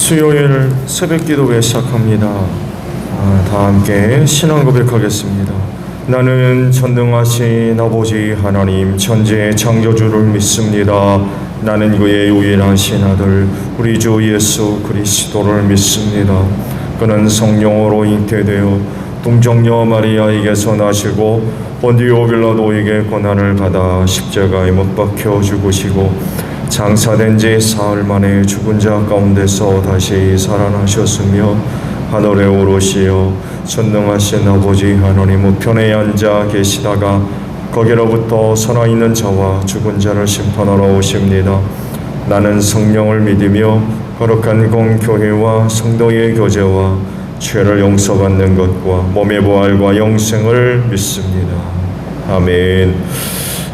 수요일 새벽기도회 시작합니다. 다 함께 신앙 고백하겠습니다. 나는 전능하신 아버지 하나님 천지의 창조주를 믿습니다. 나는 그의 유일하신 아들 우리 주 예수 그리스도를 믿습니다. 그는 성령으로 잉태되어 동정녀 마리아에게서 나시고 본디오 빌라도에게 고난을 받아 십자가에 못 박혀 죽으시고 장사된 지 사흘 만에 죽은 자 가운데서 다시 살아나셨으며 하늘에 오르시어 전능하신 아버지 하나님 우편에 앉아 계시다가 거기로부터 살아있는 자와 죽은 자를 심판하러 오십니다. 나는 성령을 믿으며 거룩한 공교회와 성도의 교제와 죄를 용서받는 것과 몸의 부활과 영생을 믿습니다. 아멘.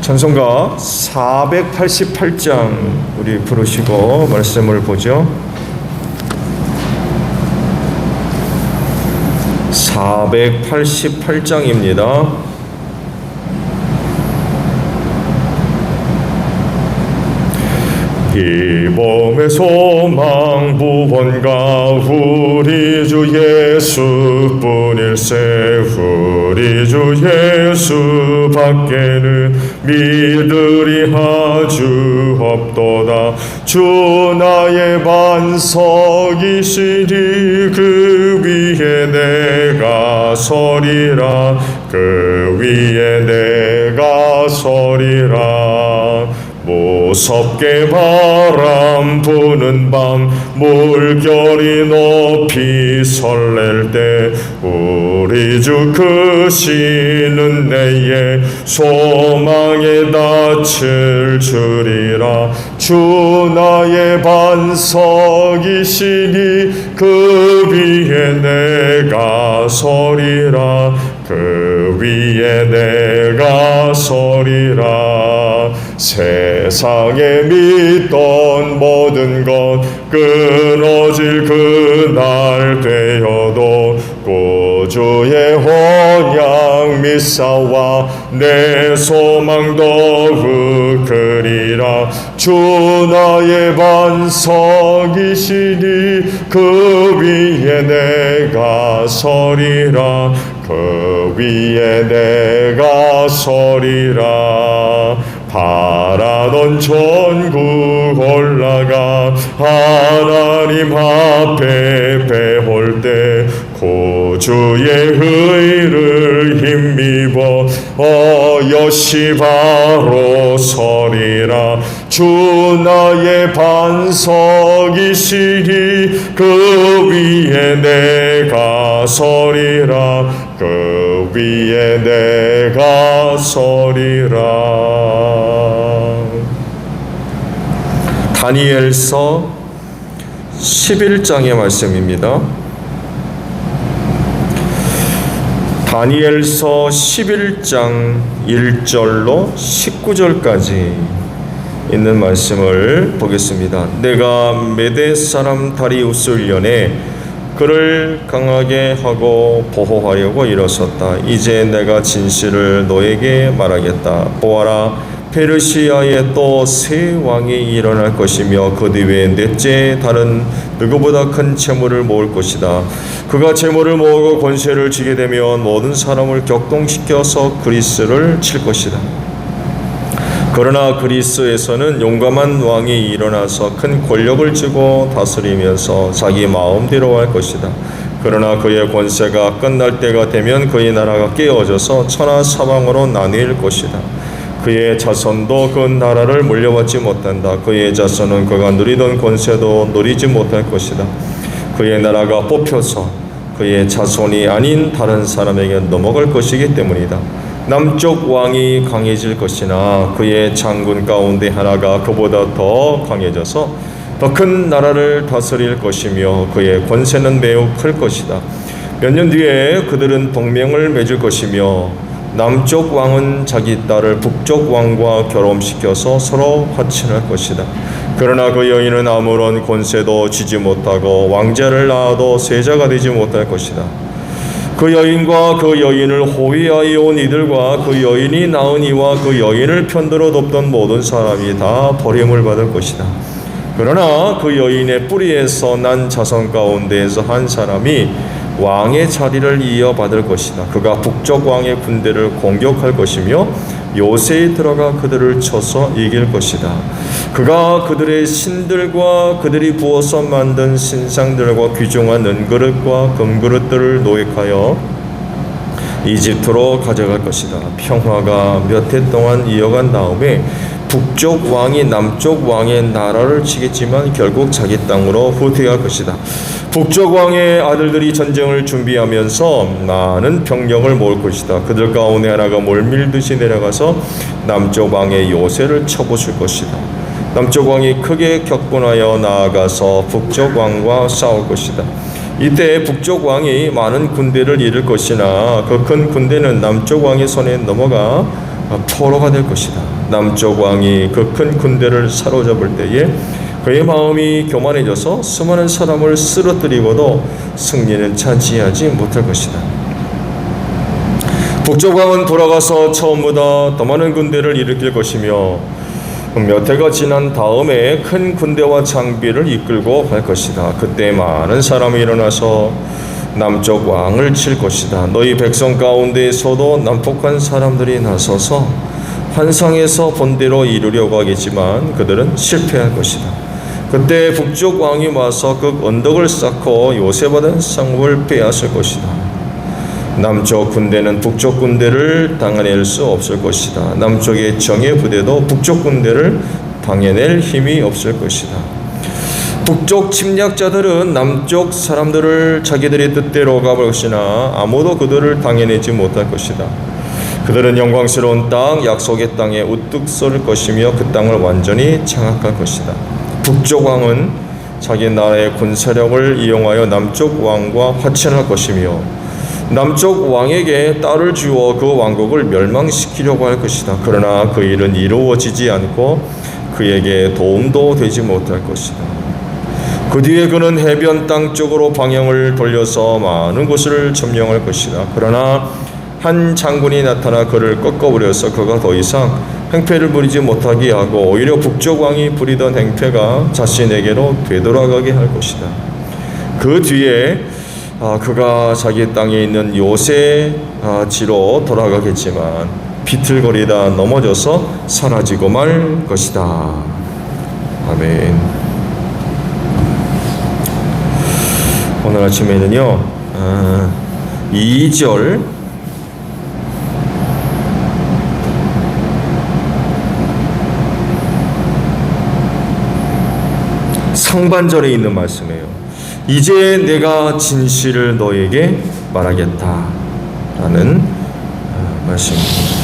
찬송가 488장 우리 부르시고 말씀을 보죠. 488장입니다. 이 몸의 소망 구원가 우리 주 예수뿐일세. 우리 주 예수 밖에는 믿으리 아주 없도다. 주 나의 반석이시니 그 위에 내가 서리라. 그 위에 내가 서리라. 무섭게 바람 부는 밤 물결이 높이 설렐 때 우리 주 크시는 내의 소망에 닻을 주리라. 주 나의 반석이시니 그 위에 내가 서리라. 그 위에 내가 서리라. 세상에 믿던 모든 것 끊어질 그날 되어도 구주의 언약 믿사와 내 소망 더욱 크리라. 주 나의 반석이시니 그 위에 내가 서리라. 그 위에 내가 서리라. 바라던 천국 올라가 하나님 앞에 배울 때 구주의 의를 힘입어 여시 바로 서리라. 주 나의 반석이시니 그 위에 내가 서리라. 그 위에 내가 서리라. 다니엘서 11장의 말씀입니다. 다니엘서 11장 1절로 19절까지 있는 말씀을 보겠습니다. 내가 메대 사람 다리우스를 연해 그를 강하게 하고 보호하려고 일어섰다. 이제 내가 진실을 너에게 말하겠다. 보아라, 페르시아에 또 새 왕이 일어날 것이며 그 뒤에 넷째 다른 누구보다 큰 재물을 모을 것이다. 그가 재물을 모으고 권세를 쥐게 되면 모든 사람을 격동시켜서 그리스를 칠 것이다. 그러나 그리스에서는 용감한 왕이 일어나서 큰 권력을 쥐고 다스리면서 자기 마음대로 할 것이다. 그러나 그의 권세가 끝날 때가 되면 그의 나라가 깨어져서 천하 사방으로 나뉠 것이다. 그의 자손도 그 나라를 물려받지 못한다. 그의 자손은 그가 누리던 권세도 누리지 못할 것이다. 그의 나라가 뽑혀서 그의 자손이 아닌 다른 사람에게 넘어갈 것이기 때문이다. 남쪽 왕이 강해질 것이나 그의 장군 가운데 하나가 그보다 더 강해져서 더 큰 나라를 다스릴 것이며 그의 권세는 매우 클 것이다. 몇 년 뒤에 그들은 동맹을 맺을 것이며 남쪽 왕은 자기 딸을 북쪽 왕과 결혼시켜서 서로 화친할 것이다. 그러나 그 여인은 아무런 권세도 쥐지 못하고 왕자를 낳아도 세자가 되지 못할 것이다. 그 여인과 그 여인을 호위하여 온 이들과 그 여인이 낳은 이와 그 여인을 편들어 돕던 모든 사람이 다 버림을 받을 것이다. 그러나 그 여인의 뿌리에서 난 자손 가운데에서 한 사람이 왕의 자리를 이어받을 것이다. 그가 북쪽 왕의 군대를 공격할 것이며 요새에 들어가 그들을 쳐서 이길 것이다. 그가 그들의 신들과 그들이 부어서 만든 신상들과 귀중한 은그릇과 금그릇들을 노획하여 이집트로 가져갈 것이다. 평화가 몇 해 동안 이어간 다음에 북쪽 왕이 남쪽 왕의 나라를 치겠지만 결국 자기 땅으로 후퇴할 것이다. 북쪽 왕의 아들들이 전쟁을 준비하면서 많은 병력을 모을 것이다. 그들 가운데 하나가 몰밀듯이 내려가서 남쪽 왕의 요새를 쳐부술 것이다. 남쪽 왕이 크게 격분하여 나아가서 북쪽 왕과 싸울 것이다. 이때 북쪽 왕이 많은 군대를 이룰 것이나 그 큰 군대는 남쪽 왕의 손에 넘어가 포로가 될 것이다. 남쪽 왕이 그 큰 군대를 사로잡을 때에 그의 마음이 교만해져서 수많은 사람을 쓰러뜨리고도 승리는 차지하지 못할 것이다. 북쪽 왕은 돌아가서 처음보다 더 많은 군대를 일으킬 것이며 몇 해가 지난 다음에 큰 군대와 장비를 이끌고 갈 것이다. 그때 많은 사람이 일어나서 남쪽 왕을 칠 것이다. 너희 백성 가운데에서도 난폭한 사람들이 나서서 환상에서 본대로 이루려고 하겠지만 그들은 실패할 것이다. 그때 북쪽 왕이 와서 그 언덕을 쌓고 요새받은 상급을 빼앗을 것이다. 남쪽 군대는 북쪽 군대를 당해낼 수 없을 것이다. 남쪽의 정예 부대도 북쪽 군대를 당해낼 힘이 없을 것이다. 북쪽 침략자들은 남쪽 사람들을 자기들의 뜻대로 가볼 것이나 아무도 그들을 당해내지 못할 것이다. 그들은 영광스러운 땅, 약속의 땅에 우뚝 설 것이며 그 땅을 완전히 장악할 것이다. 북쪽 왕은 자기 나라의 군사력을 이용하여 남쪽 왕과 화친할 것이며 남쪽 왕에게 딸을 주어 그 왕국을 멸망시키려고 할 것이다. 그러나 그 일은 이루어지지 않고 그에게 도움도 되지 못할 것이다. 그 뒤에 그는 해변 땅 쪽으로 방향을 돌려서 많은 곳을 점령할 것이다. 그러나 한 장군이 나타나 그를 꺾어버려서 그가 더 이상 행패를 부리지 못하게 하고 오히려 북쪽 왕이 부리던 행패가 자신에게로 되돌아가게 할 것이다. 그 뒤에 그가 자기 땅에 있는 요새지로 돌아가겠지만 비틀거리다 넘어져서 사라지고 말 것이다. 아멘. 오늘 아침에는요 2절 상반절에 있는 말씀이에요. 이제 내가 진실을 너에게 말하겠다 라는 말씀입니다.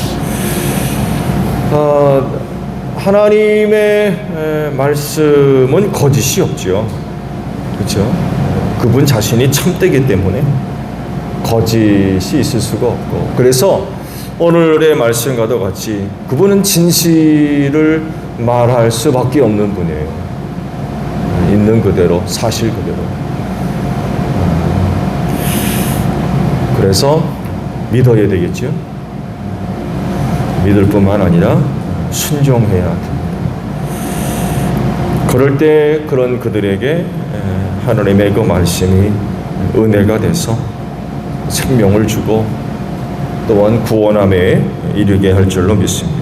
하나님의 말씀은 거짓이 없죠. 그렇죠? 그분 자신이 참되기 때문에 거짓이 있을 수가 없고, 그래서 오늘의 말씀과도 같이 그분은 진실을 말할 수밖에 없는 분이에요. 있는 그대로, 사실 그대로. 그래서 믿어야 되겠죠. 믿을 뿐만 아니라 순종해야 합니다. 그럴 때 그런 그들에게 하나님의 그 말씀이 은혜가 돼서 생명을 주고 또한 구원함에 이르게 할 줄로 믿습니다.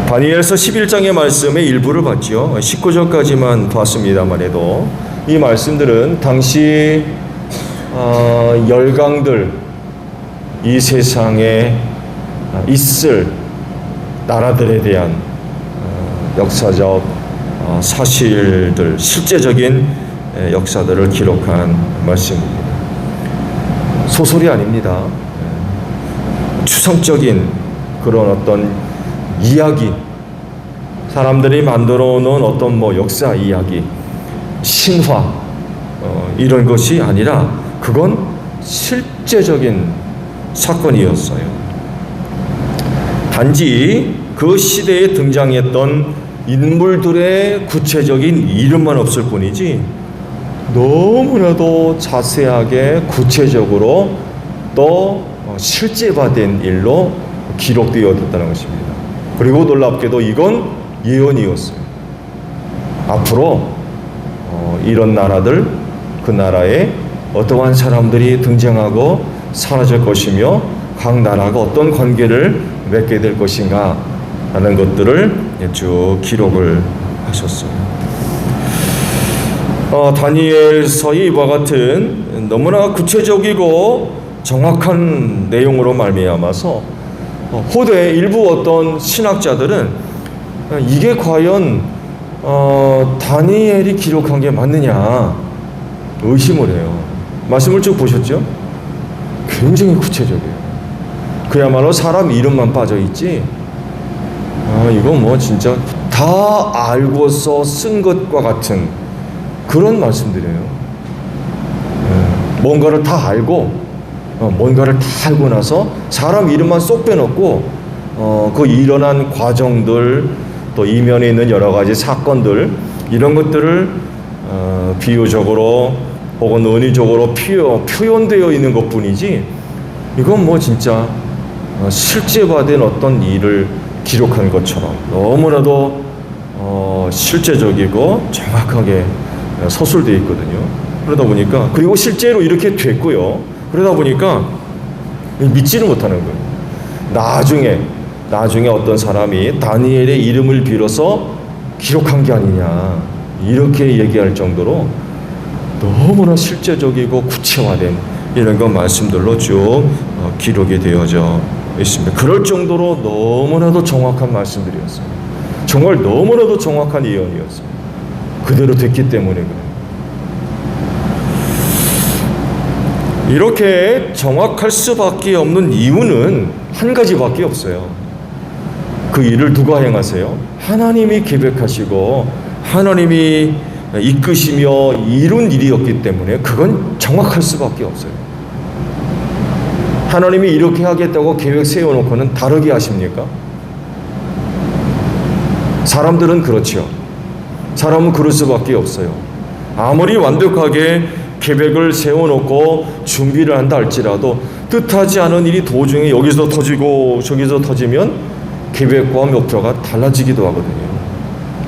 다니엘서 11장의 말씀의 일부를 봤죠. 19절까지만 봤습니다만 해도 이 말씀들은 당시 열강들, 이 세상에 있을 나라들에 대한 역사적 사실들, 실제적인 역사들을 기록한 말씀입니다. 소설이 아닙니다. 추상적인 그런 어떤 이야기, 사람들이 만들어 놓은 어떤 역사 이야기, 신화 이런 것이 아니라 그건 실제적인 사건이었어요. 단지 그 시대에 등장했던 인물들의 구체적인 이름만 없을 뿐이지 너무나도 자세하게 구체적으로 또 실제화된 일로 기록되어졌다는 것입니다. 그리고 놀랍게도 이건 예언이었어요. 앞으로 이런 나라들, 그 나라에 어떠한 사람들이 등장하고 사라질 것이며 각 나라가 어떤 관계를 맺게 될 것인가 하는 것들을 쭉 기록을 하셨어요. 다니엘서의 이와 같은 너무나 구체적이고 정확한 내용으로 말미암아서 후대 일부 어떤 신학자들은 이게 과연 다니엘이 기록한 게 맞느냐 의심을 해요. 말씀을 쭉 보셨죠? 굉장히 구체적이에요. 그야말로 사람 이름만 빠져있지 이거 뭐 진짜 다 알고서 쓴 것과 같은 그런 말씀들이에요. 뭔가를 다 알고 뭔가를 다 알고 나서 사람 이름만 쏙 빼놓고 그 일어난 과정들 또 이면에 있는 여러 가지 사건들 이런 것들을 비유적으로 혹은 은유적으로 표현되어 있는 것뿐이지 이건 뭐 진짜 실제화된 어떤 일을 기록한 것처럼 너무나도 실제적이고 정확하게 서술되어 있거든요. 그러다 보니까 그리고 실제로 이렇게 됐고요. 그러다 보니까 믿지를 못하는 거예요. 나중에 어떤 사람이 다니엘의 이름을 빌어서 기록한 게 아니냐 이렇게 얘기할 정도로 너무나 실제적이고 구체화된 이런 것 말씀들로 쭉 기록이 되어져 있습니다. 그럴 정도로 너무나도 정확한 말씀들이었어요. 정말 너무나도 정확한 예언이었어요. 그대로 됐기 때문에 그래요. 이렇게 정확할 수밖에 없는 이유는 한 가지밖에 없어요. 그 일을 누가 행하세요? 하나님이 계획하시고 하나님이 이끄시며 이룬 일이었기 때문에 그건 정확할 수밖에 없어요. 하나님이 이렇게 하겠다고 계획 세워놓고는 다르게 하십니까? 사람들은 그렇죠. 사람은 그럴 수밖에 없어요. 아무리 완벽하게 계획을 세워놓고 준비를 한다 할지라도 뜻하지 않은 일이 도중에 여기서 터지고 저기서 터지면 계획과 목표가 달라지기도 하거든요.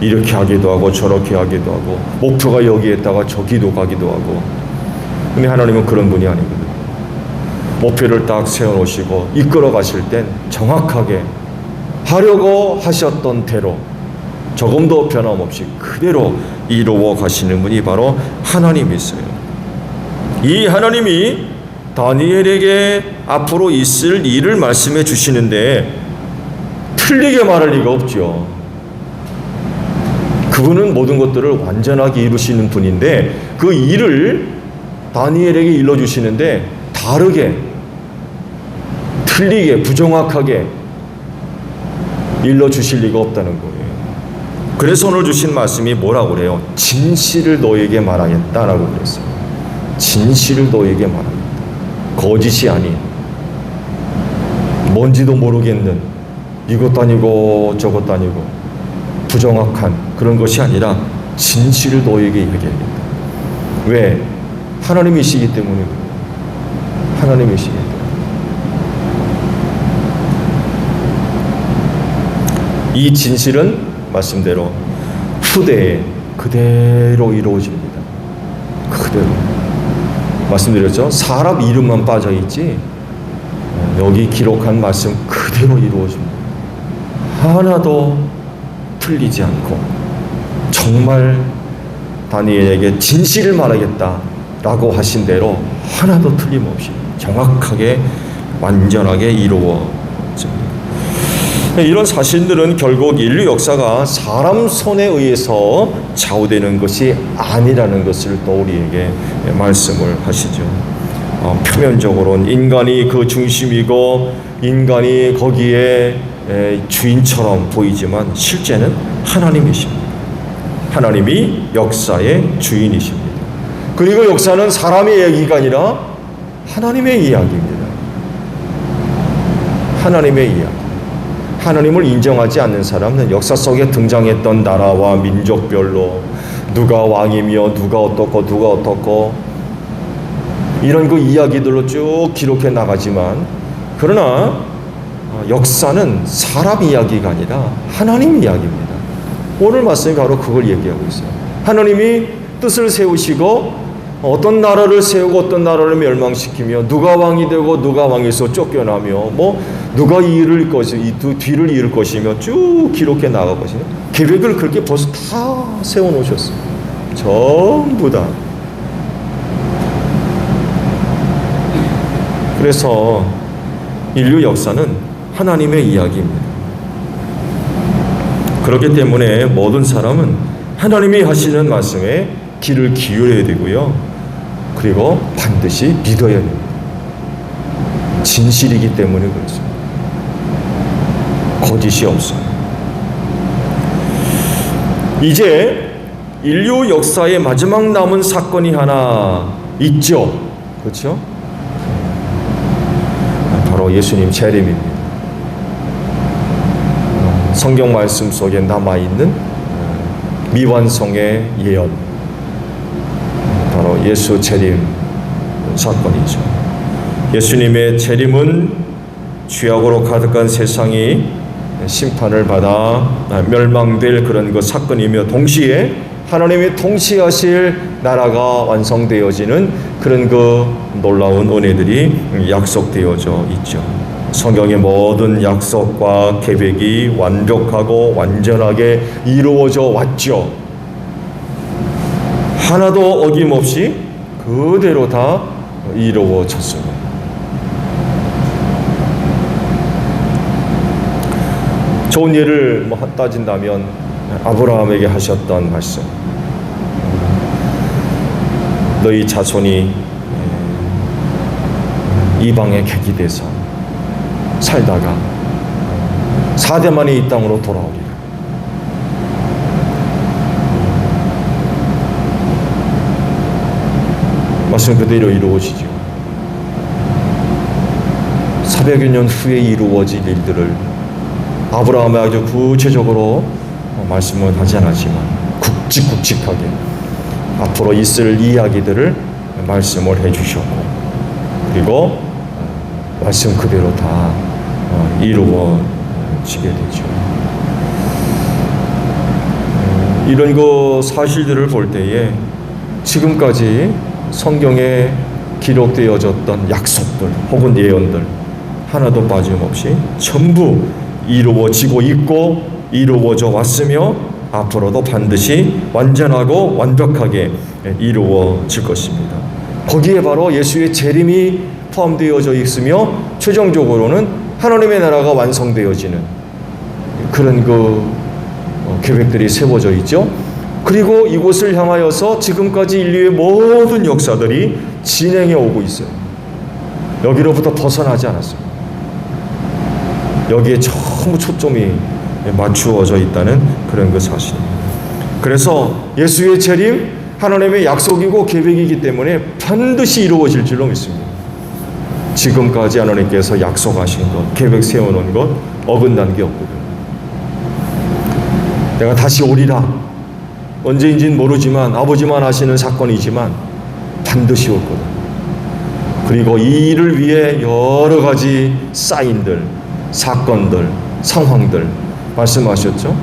이렇게 하기도 하고 저렇게 하기도 하고 목표가 여기에 있다가 저기도 가기도 하고. 근데 하나님은 그런 분이 아니거든요. 목표를 딱 세워놓으시고 이끌어 가실 땐 정확하게 하려고 하셨던 대로 조금도 변함없이 그대로 이루어 가시는 분이 바로 하나님이세요. 이 하나님이 다니엘에게 앞으로 있을 일을 말씀해 주시는데 틀리게 말할 리가 없죠. 그분은 모든 것들을 완전하게 이루시는 분인데 그 일을 다니엘에게 일러주시는데 다르게 틀리게 부정확하게 일러주실 리가 없다는 거예요. 그래서 오늘 주신 말씀이 뭐라고 그래요? 진실을 너에게 말하겠다라고 그랬어요. 진실을 너에게 말하겠다. 거짓이 아닌 뭔지도 모르겠는 이것도 아니고 저것도 아니고 부정확한 그런 것이 아니라 진실을 너에게 얘기하겠다. 왜? 하나님이시기 때문에 그래요. 하나님이시기 때문에. 이 진실은 말씀대로 후대에 그대로 이루어집니다. 그대로. 말씀드렸죠? 사람 이름만 빠져있지 여기 기록한 말씀 그대로 이루어집니다. 하나도 틀리지 않고 정말 다니엘에게 진실을 말하겠다라고 하신 대로 하나도 틀림없이 정확하게 완전하게 이루어집니다. 이런 사실들은 결국 인류 역사가 사람 손에 의해서 좌우되는 것이 아니라는 것을 또 우리에게 말씀을 하시죠. 표면적으로는 인간이 그 중심이고 인간이 거기에 주인처럼 보이지만 실제는 하나님이십니다. 하나님이 역사의 주인이십니다. 그리고 역사는 사람의 이야기가 아니라 하나님의 이야기입니다. 하나님의 이야기. 하나님을 인정하지 않는 사람은 역사 속에 등장했던 나라와 민족별로 누가 왕이며 누가 어떻고 이런 그 이야기들로 쭉 기록해 나가지만 그러나 역사는 사람 이야기가 아니라 하나님 이야기입니다. 오늘 말씀이 바로 그걸 얘기하고 있어요. 하나님이 뜻을 세우시고 어떤 나라를 세우고 어떤 나라를 멸망시키며 누가 왕이 되고 누가 왕에서 쫓겨나며 뭐 누가 이을 것이 뒤를 이을 것이며 쭉 기록해 나갈 것이며 계획을 그렇게 벌써 다 세워놓으셨어요. 전부 다. 그래서 인류 역사는 하나님의 이야기입니다. 그렇기 때문에 모든 사람은 하나님이 하시는 말씀에 귀를 기울여야 되고요. 그리고 반드시 믿어야 됩니다. 진실이기 때문에 그렇습니다. 거짓이 없어요. 이제 인류 역사의 마지막 남은 사건이 하나 있죠. 그렇죠? 바로 예수님 재림입니다. 성경 말씀 속에 남아있는 미완성의 예언, 바로 예수 재림 사건이죠. 예수님의 재림은 죄악으로 가득한 세상이 심판을 받아 멸망될 그런 그 사건이며 동시에 하나님의 통치하실 나라가 완성되어지는 그런 그 놀라운 은혜들이 약속되어져 있죠. 성경의 모든 약속과 계획이 완벽하고 완전하게 이루어져 왔죠. 하나도 어김없이 그대로 다 이루어졌습니다. 좋은 예를 따진다면 아브라함에게 하셨던 말씀, 너희 자손이 이방에 객이 돼서 살다가 4대 만에 이 땅으로 돌아오리라. 말씀 그대로 이루어지죠. 400여 년 후에 이루어질 일들을 아브라함이 아주 구체적으로 말씀은 하지 않았지만 굵직굵직하게 앞으로 있을 이야기들을 말씀을 해주셨고, 그리고 말씀 그대로 다 이루어지게 되죠. 이런 그 사실들을 볼 때에 지금까지 성경에 기록되어졌던 약속들 혹은 예언들 하나도 빠짐없이 전부 이루어지고 있고 이루어져 왔으며 앞으로도 반드시 완전하고 완벽하게 이루어질 것입니다. 거기에 바로 예수의 재림이 포함되어져 있으며 최종적으로는 하나님의 나라가 완성되어지는 그런 그 계획들이 세워져 있죠. 그리고 이곳을 향하여서 지금까지 인류의 모든 역사들이 진행해 오고 있어요. 여기로부터 벗어나지 않았습니다. 여기에 전부 초점이 맞추어져 있다는 그런 그 사실입니다. 그래서 예수의 재림, 하나님의 약속이고 계획이기 때문에 반드시 이루어질 줄로 믿습니다. 지금까지 하나님께서 약속하신 것, 계획 세워놓은 것 어긋난 게 없거든요. 내가 다시 오리라. 언제인지는 모르지만 아버지만 하시는 사건이지만 반드시 올 거다. 그리고 이 일을 위해 여러 가지 사인들, 사건들, 상황들 말씀하셨죠.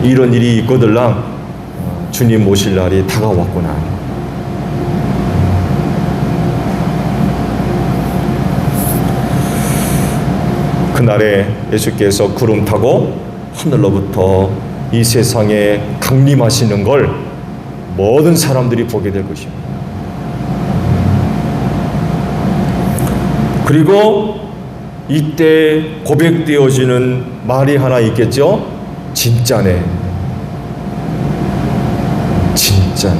이런 일이 있거들랑 주님 모실 날이 다가왔구나. 그날에 예수께서 구름 타고 하늘로부터 이 세상에 강림하시는 걸 모든 사람들이 보게 될 것입니다. 그리고 이때 고백되어지는 말이 하나 있겠죠. 진짜네. 진짜네.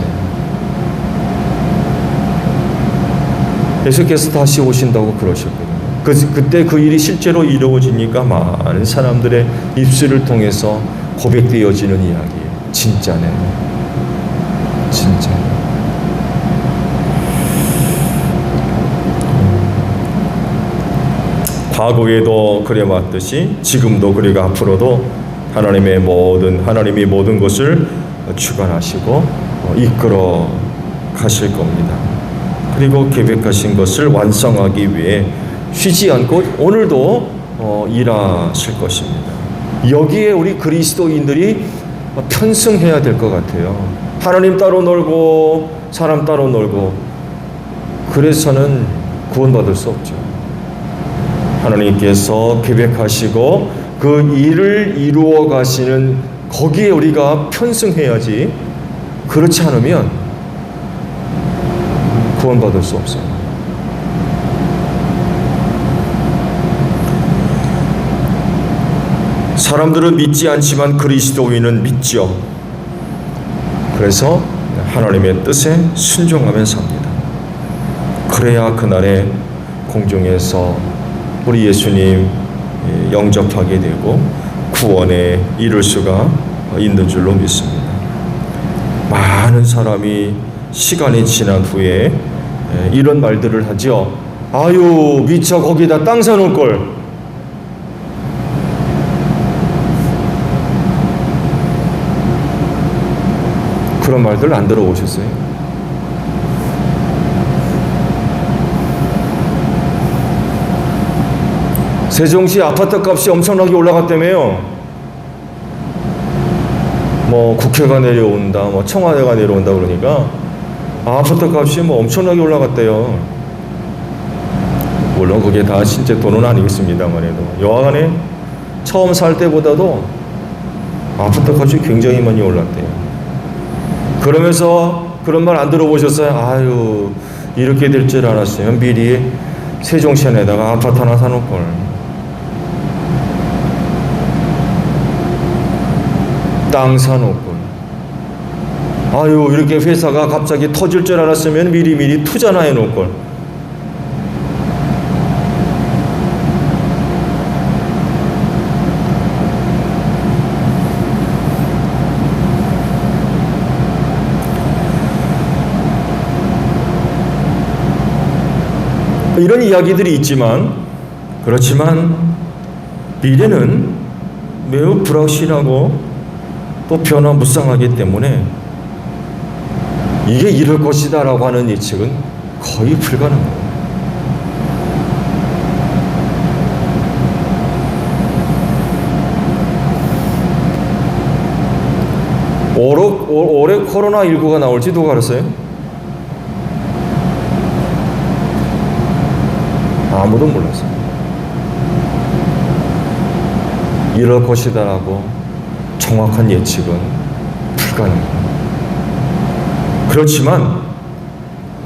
예수께서 다시 오신다고 그러셨거든요. 그때 그 일이 실제로 이루어지니까 많은 사람들의 입술을 통해서 고백되어지는 이야기예요. 진짜네. 진짜. 과거에도 그래 왔듯이 지금도 그리고 앞으로도 하나님이 모든 것을 주관하시고 이끌어 가실 겁니다. 그리고 계획하신 것을 완성하기 위해 쉬지 않고 오늘도 일하실 것입니다. 여기에 우리 그리스도인들이 편승해야 될 것 같아요. 하나님 따로 놀고 사람 따로 놀고 그래서는 구원받을 수 없죠. 하나님께서 계획하시고 그 일을 이루어 가시는 거기에 우리가 편승해야지, 그렇지 않으면 구원받을 수 없어요. 사람들은 믿지 않지만 그리스도인은 믿죠. 그래서 하나님의 뜻에 순종하며 삽니다. 그래야 그날에 공중에서 우리 예수님 영접하게 되고 구원에 이룰 수가 있는 줄로 믿습니다. 많은 사람이 시간이 지난 후에 이런 말들을 하죠. 아유, 미처 거기다 땅 사놓을 걸. 그런 말들 안 들어보셨어요? 세종시 아파트 값이 엄청나게 올라갔다며요. 뭐 국회가 내려온다, 뭐 청와대가 내려온다 그러니까 아파트 값이 뭐 엄청나게 올라갔대요. 물론 그게 다 진짜 돈은 아니겠습니다만 해도 여하간에 처음 살 때보다도 아파트 값이 굉장히 많이 올랐대요. 그러면서 그런 말 안 들어보셨어요? 아유, 이렇게 될 줄 알았으면 미리 세종시내다가 아파트 하나 사놓을 걸. 땅 사놓을 걸. 아유, 이렇게 회사가 갑자기 터질 줄 알았으면 미리 투자나 해놓을 걸. 이런 이야기들이 있지만, 그렇지만 미래는 매우 불확실하고 또 변화무쌍하기 때문에 이게 이럴 것이다 라고 하는 예측은 거의 불가능합니다. 올해 코로나19가 나올지 누가 알았어요? 아무도 몰랐어요. 이럴 것이다라고 정확한 예측은 불가능합니다. 그렇지만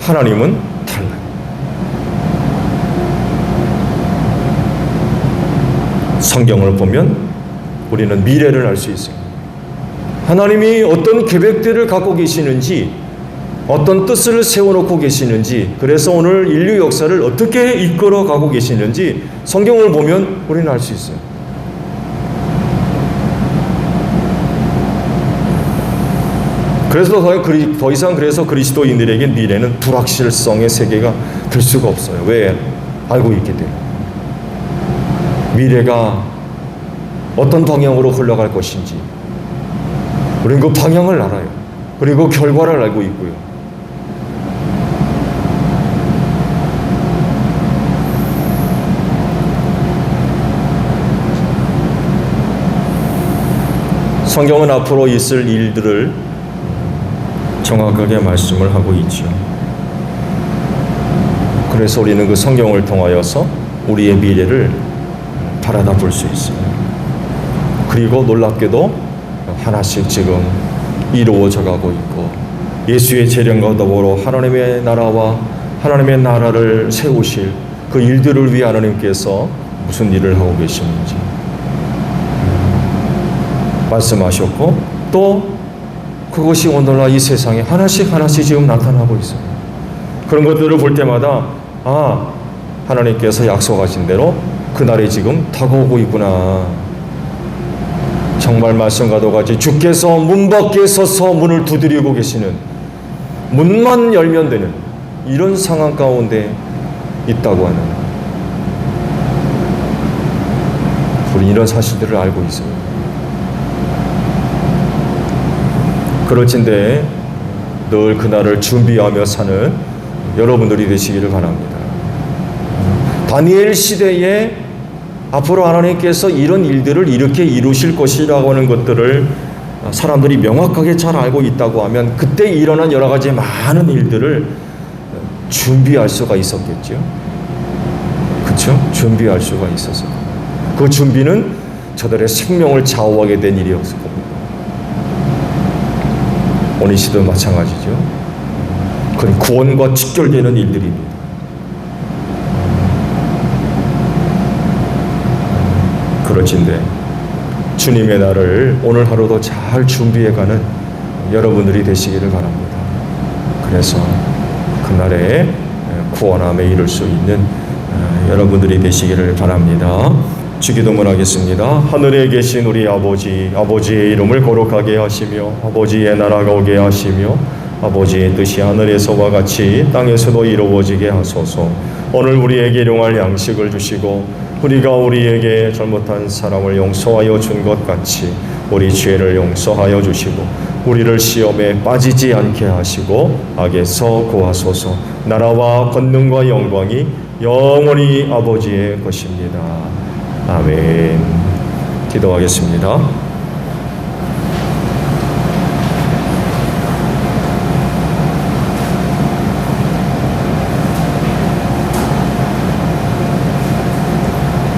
하나님은 달라요. 성경을 보면 우리는 미래를 알 수 있습니다. 하나님이 어떤 계획들을 갖고 계시는지, 어떤 뜻을 세워놓고 계시는지, 그래서 오늘 인류 역사를 어떻게 이끌어 가고 계시는지 성경을 보면 우리는 알 수 있어요. 그래서 더 이상 그리스도인들에게 미래는 불확실성의 세계가 될 수가 없어요. 왜? 알고 있기 때문에. 미래가 어떤 방향으로 흘러갈 것인지 우리는 그 방향을 알아요. 그리고 결과를 알고 있고요. 성경은 앞으로 있을 일들을 정확하게 말씀을 하고 있죠. 그래서 우리는 그 성경을 통하여서 우리의 미래를 바라다 볼 수 있어요. 그리고 놀랍게도 하나씩 지금 이루어져 가고 있고, 예수의 재림과 더불어 하나님의 나라와 하나님의 나라를 세우실 그 일들을 위해 하나님께서 무슨 일을 하고 계시는지 말씀하셨고, 또 그것이 오늘날 이 세상에 하나씩 지금 나타나고 있어요. 그런 것들을 볼 때마다 하나님께서 약속하신 대로 그날이 지금 다가오고 있구나. 정말 말씀과도 같이 주께서 문 밖에 서서 문을 두드리고 계시는, 문만 열면 되는 이런 상황 가운데 있다고 하는, 우리 이런 사실들을 알고 있어요. 그럴진데 늘 그날을 준비하며 사는 여러분들이 되시기를 바랍니다. 다니엘 시대에 앞으로 하나님께서 이런 일들을 이렇게 이루실 것이라고 하는 것들을 사람들이 명확하게 잘 알고 있다고 하면 그때 일어난 여러 가지 많은 일들을 준비할 수가 있었겠죠. 그렇죠? 준비할 수가 있어서 그 준비는 저들의 생명을 좌우하게 된 일이었을 겁니다. 오늘 이 시도 마찬가지죠. 그건 구원과 직결되는 일들입니다. 그렇진데 주님의 날을 오늘 하루도 잘 준비해가는 여러분들이 되시기를 바랍니다. 그래서 그날에 구원함에 이룰 수 있는 여러분들이 되시기를 바랍니다. 주기도문 하겠습니다. 하늘에 계신 우리 아버지, 아버지의 이름을 거룩하게 하시며 아버지의 나라가 오게 하시며 아버지의 뜻이 하늘에서와 같이 땅에서도 이루어지게 하소서. 오늘 우리에게 일용할 양식을 주시고 우리가 우리에게 잘못한 사람을 용서하여 준 것 같이 우리 죄를 용서하여 주시고 우리를 시험에 빠지지 않게 하시고 악에서 구하소서. 나라와 권능과 영광이 영원히 아버지의 것입니다. 아멘. 기도하겠습니다.